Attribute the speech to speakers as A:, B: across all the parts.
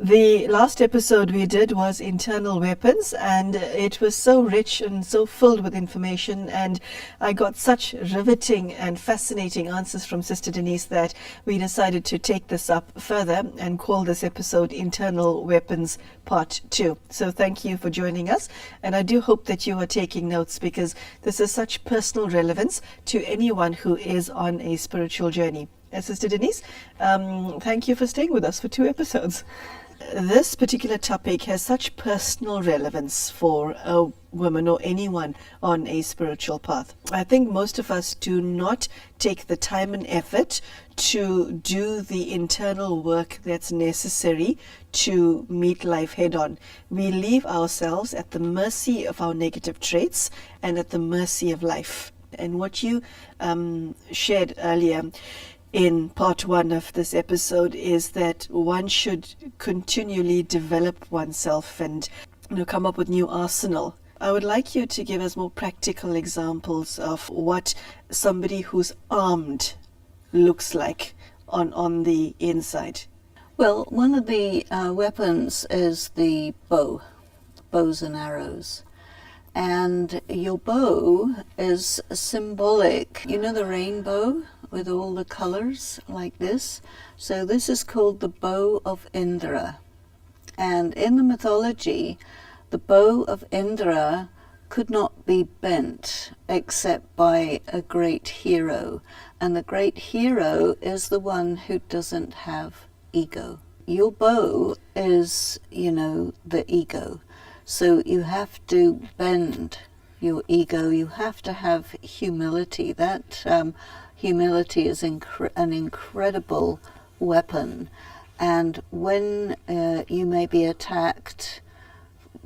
A: The last episode we did was internal weapons, and it was so rich and so filled with information, and I got such riveting and fascinating answers from Sister Denise that we decided to take this up further and call this episode Internal Weapons Part 2. So thank you for joining us, and I do hope that you are taking notes, because this is such personal relevance to anyone who is on a spiritual journey. Sister Denise, thank you for staying with us for 2 episodes. This particular topic has such personal relevance for a woman or anyone on a spiritual path. I think most of us do not take the time and effort to do the internal work that's necessary to meet life head on. We leave ourselves at the mercy of our negative traits and at the mercy of life. And what you shared earlier in part 1 of this episode is that one should continually develop oneself and come up with new arsenal. I would like you to give us more practical examples of what somebody who's armed looks like on the inside.
B: Well, one of the weapons is the bows and arrows. And your bow is symbolic. You know the rainbow with all the colors like this? So this is called the bow of Indra. And in the mythology, the bow of Indra could not be bent except by a great hero. And the great hero is the one who doesn't have ego. Your bow is, the ego. So you have to bend your ego. You have to have humility. That humility is an incredible weapon. And when you may be attacked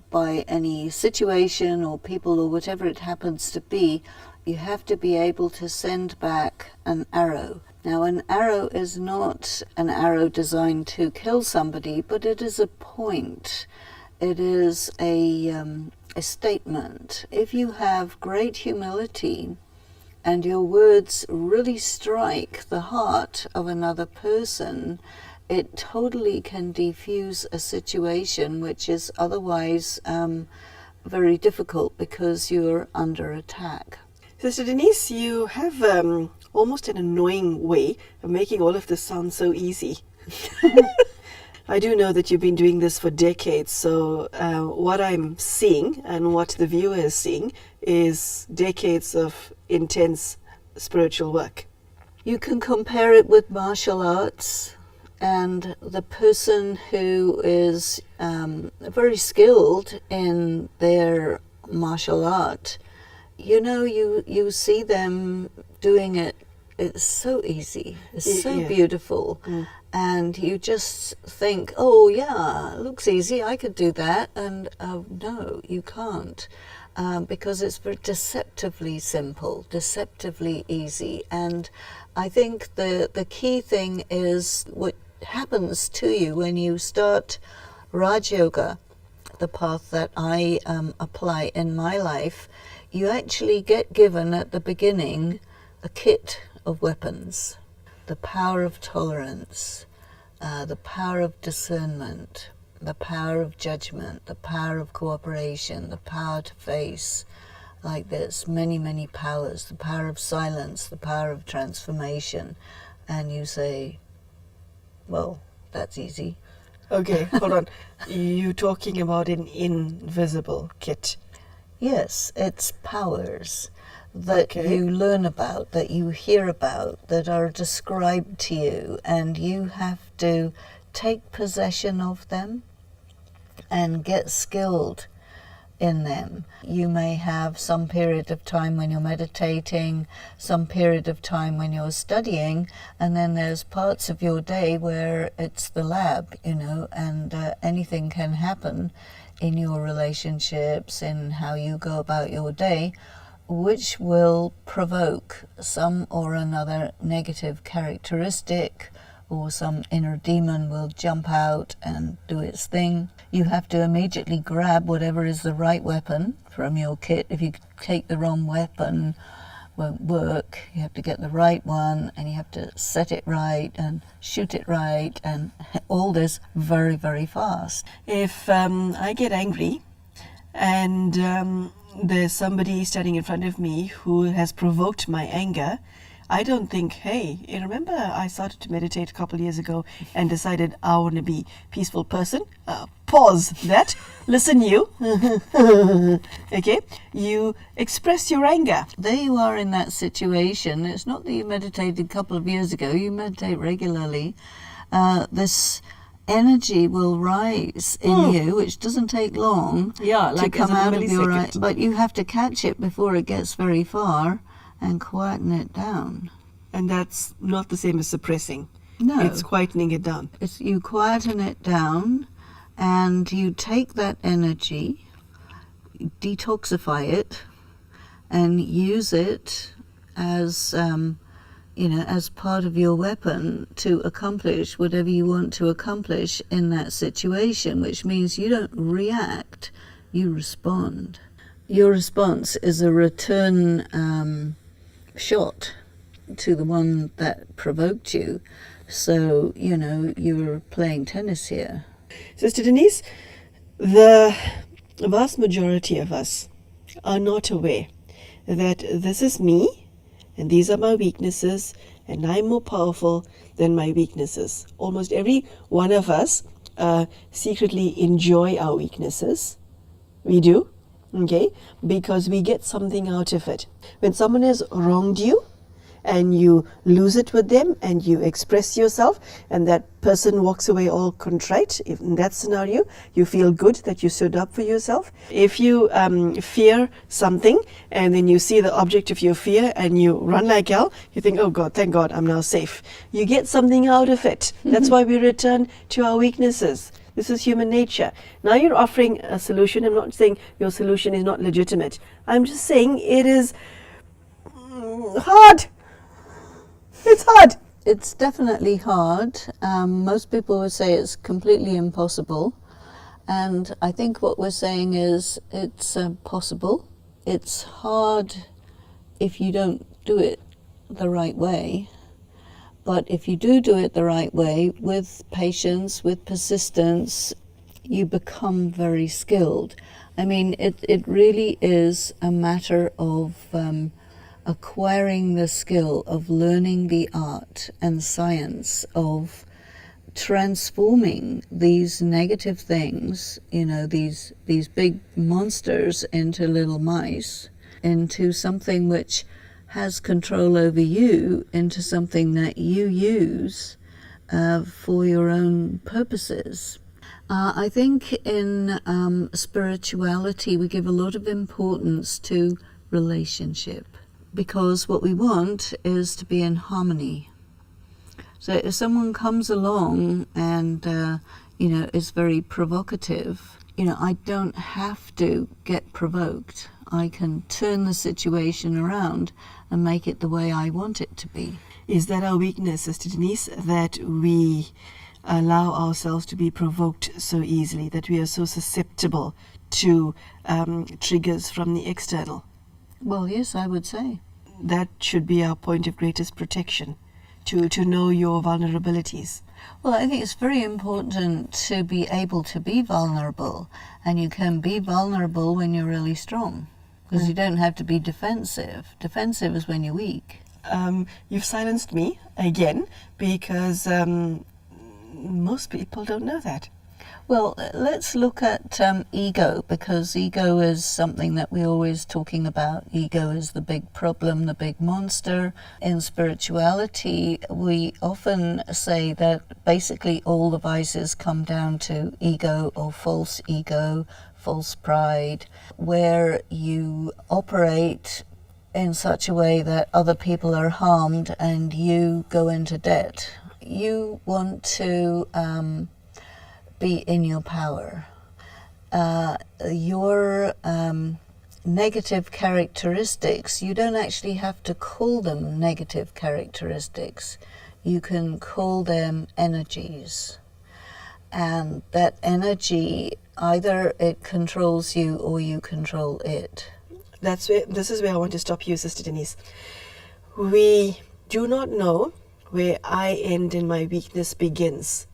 B: by any situation or people or whatever it happens to be, you have to be able to send back an arrow. Now, an arrow is not an arrow designed to kill somebody, but it is a point. It is a statement. If you have great humility and your words really strike the heart of another person, it totally can defuse a situation which is otherwise very difficult because you're under attack.
A: Sister Denise, you have almost an annoying way of making all of this sound so easy. I do know that you've been doing this for decades, so what I'm seeing and what the viewer is seeing is decades of intense spiritual work.
B: You can compare it with martial arts, and the person who is very skilled in their martial art, you see them doing it. It's so easy. It's so beautiful. Mm. And you just think, oh yeah, it looks easy, I could do that. And no, you can't. Because it's very deceptively simple, deceptively easy. And I think the key thing is what happens to you when you start Raj Yoga, the path that I apply in my life. You actually get given at the beginning a kit of weapons. The power of tolerance, the power of discernment, the power of judgment, the power of cooperation, the power to face, like this, many, many powers, the power of silence, the power of transformation. And you say, well, that's easy.
A: Okay, hold on. You're talking about an invisible kit.
B: Yes, it's powers that you learn about, that you hear about, that are described to you, and you have to take possession of them and get skilled in them. You may have some period of time when you're meditating, some period of time when you're studying, and then there's parts of your day where it's the lab, and anything can happen in your relationships, in how you go about your day, which will provoke some or another negative characteristic, or some inner demon will jump out and do its thing. You have to immediately grab whatever is the right weapon from your kit. If you take the wrong weapon, won't work. You have to get the right one, and you have to set it right and shoot it right, and all this very, very fast.
A: If I get angry and there's somebody standing in front of me who has provoked my anger, I don't think, hey, you remember I started to meditate a couple of years ago and decided I want to be a peaceful person? Pause that. Listen, you. Okay? You express your anger.
B: There you are in that situation. It's not that you meditated a couple of years ago. You meditate regularly. This energy will rise in you, which doesn't take long to come out of your eye. But you have to catch it before it gets very far and quieten it down.
A: And that's not the same as suppressing.
B: No.
A: It's quietening it down.
B: You quieten it down, and you take that energy, detoxify it, and use it as as part of your weapon to accomplish whatever you want to accomplish in that situation, which means you don't react, you respond. Your response is a return shot to the one that provoked you. So, you're playing tennis here.
A: Sister Denise, the vast majority of us are not aware that this is me and these are my weaknesses and I'm more powerful than my weaknesses. Almost every one of us secretly enjoy our weaknesses. We do, okay, because we get something out of it. When someone has wronged you, and you lose it with them and you express yourself and that person walks away all contrite, if in that scenario you feel good that you stood up for yourself. If you fear something and then you see the object of your fear and you run like hell, you think, oh God, thank God I'm now safe. You get something out of it. That's why we return to our weaknesses. This is human nature. Now you're offering a solution. I'm not saying your solution is not legitimate. I'm just saying it is hard. It's hard.
B: It's definitely hard. Most people would say it's completely impossible. And I think what we're saying is it's possible. It's hard if you don't do it the right way. But if you do it the right way, with patience, with persistence, you become very skilled. I mean, it really is a matter of acquiring the skill of learning the art and science of transforming these negative things, these big monsters into little mice, into something which has control over you, into something that you use for your own purposes. I think in spirituality we give a lot of importance to relationship, because what we want is to be in harmony. So if someone comes along and is very provocative, I don't have to get provoked. I can turn the situation around and make it the way I want it to be.
A: Is that our weakness, Sister Denise, that we allow ourselves to be provoked so easily, that we are so susceptible to triggers from the external?
B: Well, yes, I would say.
A: That should be our point of greatest protection, to know your vulnerabilities.
B: Well, I think it's very important to be able to be vulnerable, and you can be vulnerable when you're really strong, because you don't have to be defensive. Defensive is when you're weak.
A: You've silenced me again, because most people don't know that.
B: Well, let's look at ego, because ego is something that we're always talking about. Ego is the big problem, the big monster. In spirituality, we often say that basically all the vices come down to ego or false pride, where you operate in such a way that other people are harmed and you go into debt. You want to be in your power. Your negative characteristics, you don't actually have to call them negative characteristics. You can call them energies. And that energy, either it controls you or you control it.
A: This is where I want to stop you, Sister Denise. We do not know where I end and my weakness begins.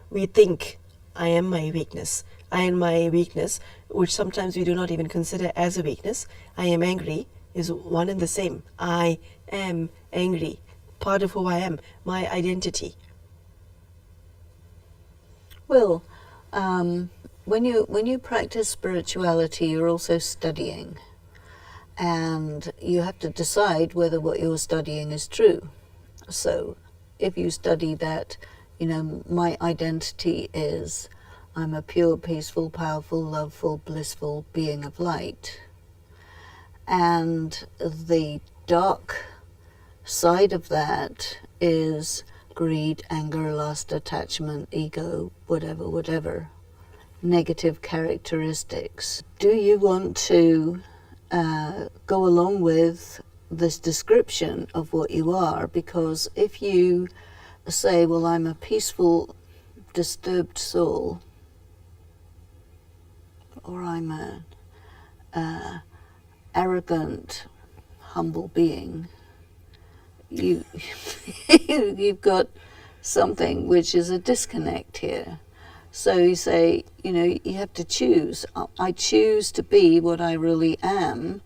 A: We think I am my weakness. I am my weakness, which sometimes we do not even consider as a weakness. I am angry is one and the same. I am angry. Part of who I am, my identity.
B: Well, when you practice spirituality, you're also studying, and you have to decide whether what you're studying is true. So, if you study that, my identity is I'm a pure, peaceful, powerful, loveful, blissful being of light, and the dark side of that is greed, anger, lust, attachment, ego, whatever, negative characteristics. Do you want to go along with this description of what you are? Because if you say, well, I'm a peaceful, disturbed soul, or I'm a arrogant, humble being, you've got something which is a disconnect here. So you say, you have to choose. I choose to be what I really am,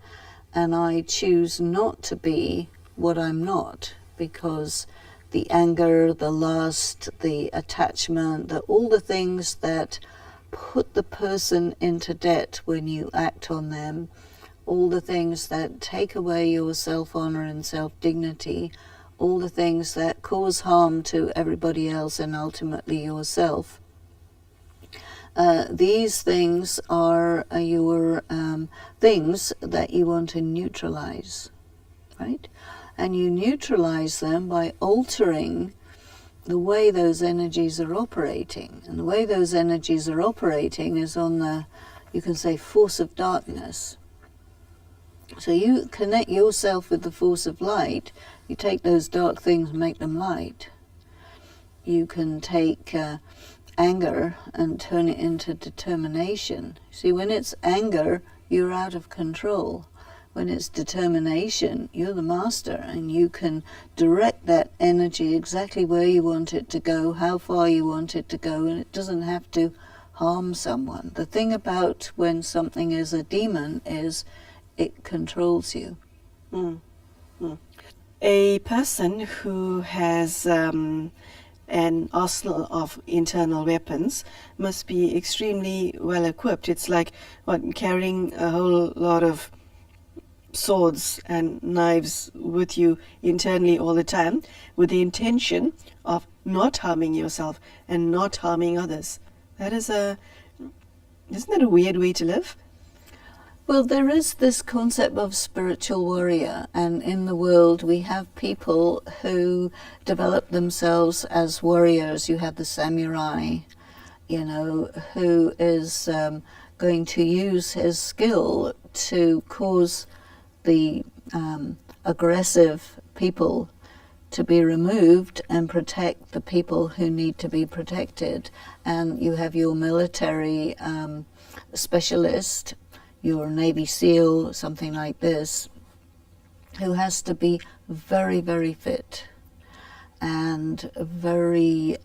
B: and I choose not to be what I'm not, because the anger, the lust, the attachment, all the things that put the person into debt when you act on them, all the things that take away your self-honor and self-dignity, all the things that cause harm to everybody else and ultimately yourself. These things are your things that you want to neutralize, right? And you neutralize them by altering the way those energies are operating. And the way those energies are operating is on the, you can say, force of darkness. So you connect yourself with the force of light. You take those dark things and make them light. You can take anger and turn it into determination. See, when it's anger, you're out of control. When it's determination, you're the master, and you can direct that energy exactly where you want it to go, how far you want it to go, and it doesn't have to harm someone. The thing about when something is a demon is it controls you.
A: A person who has an arsenal of internal weapons must be extremely well equipped. It's like carrying a whole lot of swords and knives with you internally all the time, with the intention of not harming yourself and not harming others. Isn't that a weird way to live?
B: Well, there is this concept of spiritual warrior, and in the world we have people who develop themselves as warriors. You have the samurai, who is going to use his skill to cause the aggressive people to be removed and protect the people who need to be protected. And you have your military specialist, your Navy SEAL, something like this, who has to be very, very fit and very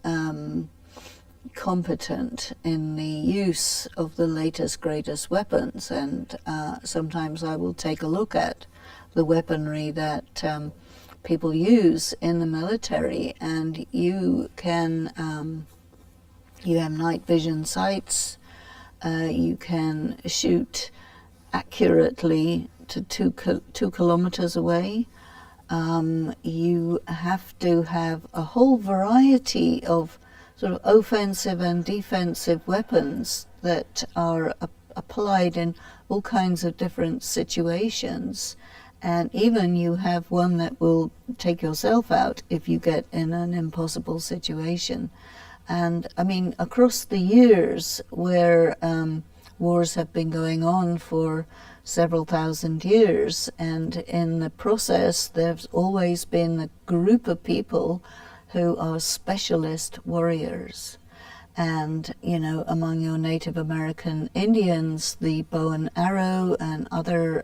B: competent in the use of the latest, greatest weapons. And sometimes I will take a look at the weaponry that people use in the military, and you can, you have night vision sights, you can shoot accurately to 2 kilometers away. You have to have a whole variety of sort of offensive and defensive weapons that are applied in all kinds of different situations. And even you have one that will take yourself out if you get in an impossible situation. And I mean, across the years where wars have been going on for several thousand years, and in the process there's always been a group of people who are specialist warriors. And, you know, among your Native American Indians, the bow and arrow and other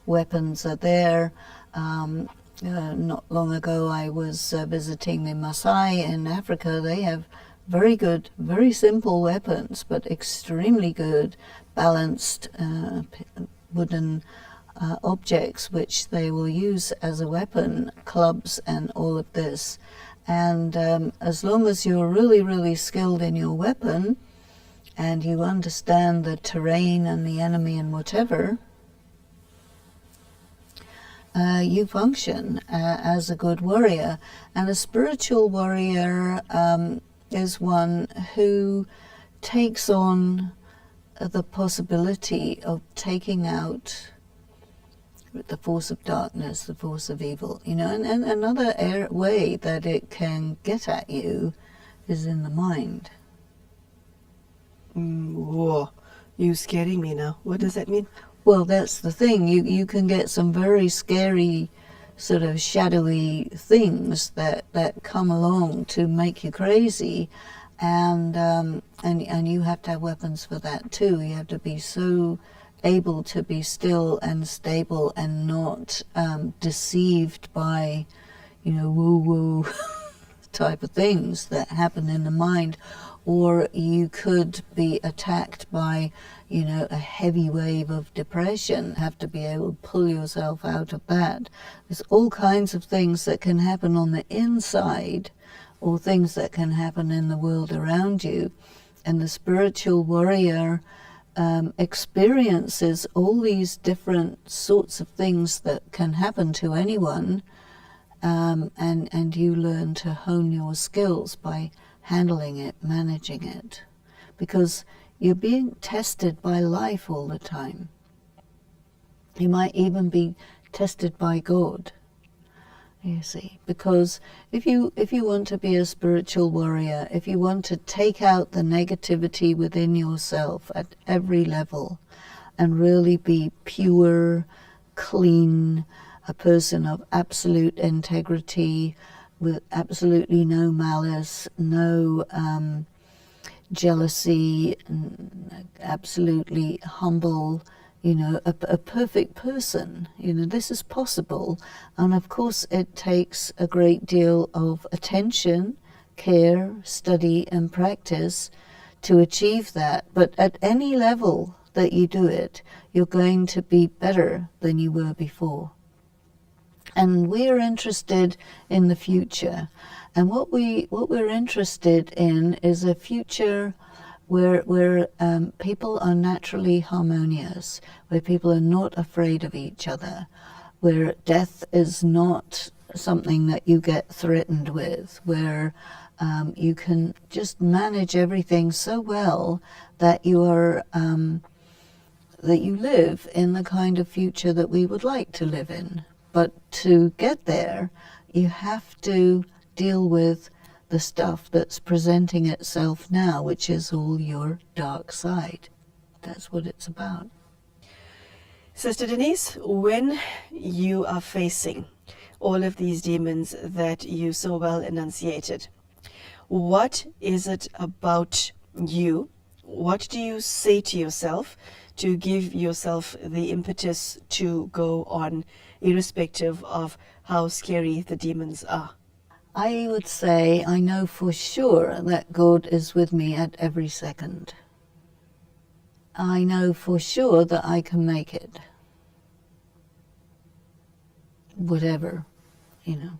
B: weapons are there. Not long ago, I was visiting the Maasai in Africa. They have very good, very simple weapons, but extremely good, balanced wooden objects, which they will use as a weapon, clubs and all of this. And as long as you're really, really skilled in your weapon and you understand the terrain and the enemy and whatever, you function as a good warrior. And a spiritual warrior is one who takes on the possibility of taking out the force of darkness, the force of evil, you know, and another way that it can get at you is in the mind.
A: Whoa, you scaring me now. What does that mean?
B: Well, that's the thing. You can get some very scary, sort of shadowy things that come along to make you crazy, and you have to have weapons for that too. You have to be so able to be still and stable and not deceived by, you know, woo-woo type of things that happen in the mind. Or you could be attacked by, you know, a heavy wave of depression, have to be able to pull yourself out of that. There's all kinds of things that can happen on the inside, or things that can happen in the world around you. And the spiritual warrior experiences all these different sorts of things that can happen to anyone, and you learn to hone your skills by handling it, managing it, because you're being tested by life all the time. You might even be tested by God, you see, because if you want to be a spiritual warrior, if you want to take out the negativity within yourself at every level and really be pure, clean, a person of absolute integrity, with absolutely no malice, no jealousy, absolutely humble, you know, a perfect person. You know, this is possible. And of course it takes a great deal of attention, care, study and practice to achieve that. But at any level that you do it, you're going to be better than you were before. And we're interested in the future. And what we're interested in is a future where people are naturally harmonious, where people are not afraid of each other, where death is not something that you get threatened with, where you can just manage everything so well that you are that you live in the kind of future that we would like to live in. But to get there, you have to deal with the stuff that's presenting itself now, which is all your dark side. That's what it's about.
A: Sister Denise, when you are facing all of these demons that you so well enunciated, what is it about you? What do you say to yourself to give yourself the impetus to go on, irrespective of how scary the demons are?
B: I would say I know for sure that God is with me at every second. I know for sure that I can make it. Whatever, you know.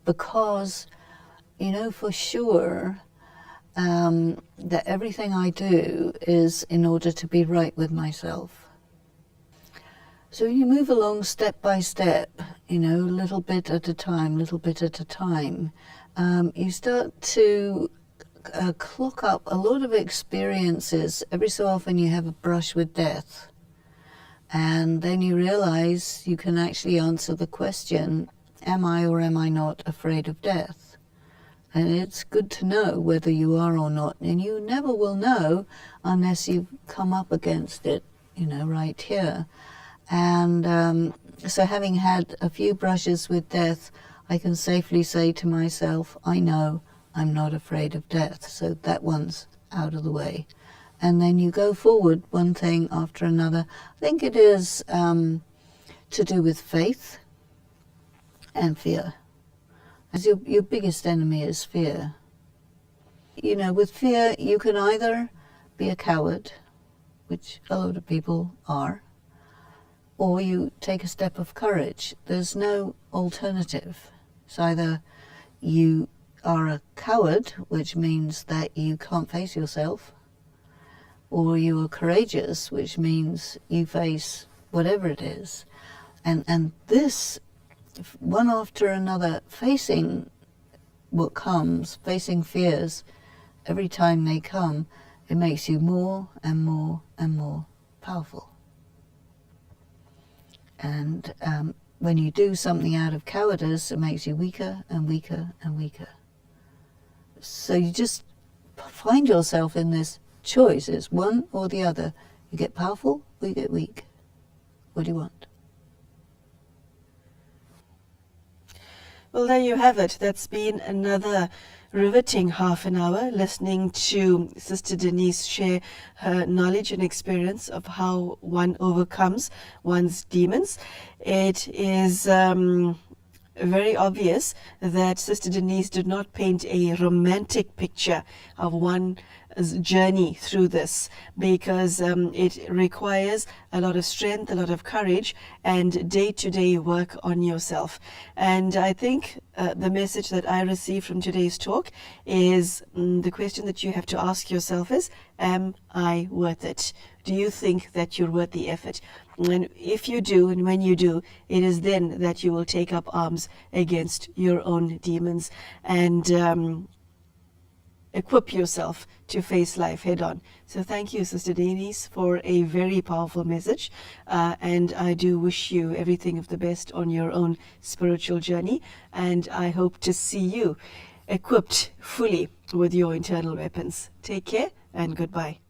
B: Because, you know for sure that everything I do is in order to be right with myself. So you move along step by step, you know, little bit at a time, little bit at a time. You start to clock up a lot of experiences. Every so often you have a brush with death. And then you realize you can actually answer the question, am I or am I not afraid of death? And it's good to know whether you are or not. And you never will know unless you've come up against it, you know, right here. And so having had a few brushes with death, I can safely say to myself, I know I'm not afraid of death. So that one's out of the way. And then you go forward one thing after another. I think it is to do with faith and fear. As your biggest enemy is fear. You know, with fear, you can either be a coward, which a lot of people are, or you take a step of courage. There's no alternative. It's either you are a coward, which means that you can't face yourself, or you are courageous, which means you face whatever it is. And this, one after another, facing what comes, facing fears, every time they come, it makes you more and more and more powerful. And when you do something out of cowardice, it makes you weaker and weaker and weaker. So you just find yourself in this choice. It's one or the other. You get powerful or you get weak. What do you want?
A: Well, there you have it. That's been another riveting half an hour listening to Sister Denise share her knowledge and experience of how one overcomes one's demons. It is very obvious that Sister Denise did not paint a romantic picture of one's journey through this, because it requires a lot of strength, a lot of courage, and day-to-day work on yourself. And I think the message that I received from today's talk is the question that you have to ask yourself is, am I worth it? Do you think that you're worth the effort? And if you do, and when you do, it is then that you will take up arms against your own demons and equip yourself to face life head on. So thank you, Sister Denise, for a very powerful message. And I do wish you everything of the best on your own spiritual journey. And I hope to see you equipped fully with your internal weapons. Take care and goodbye.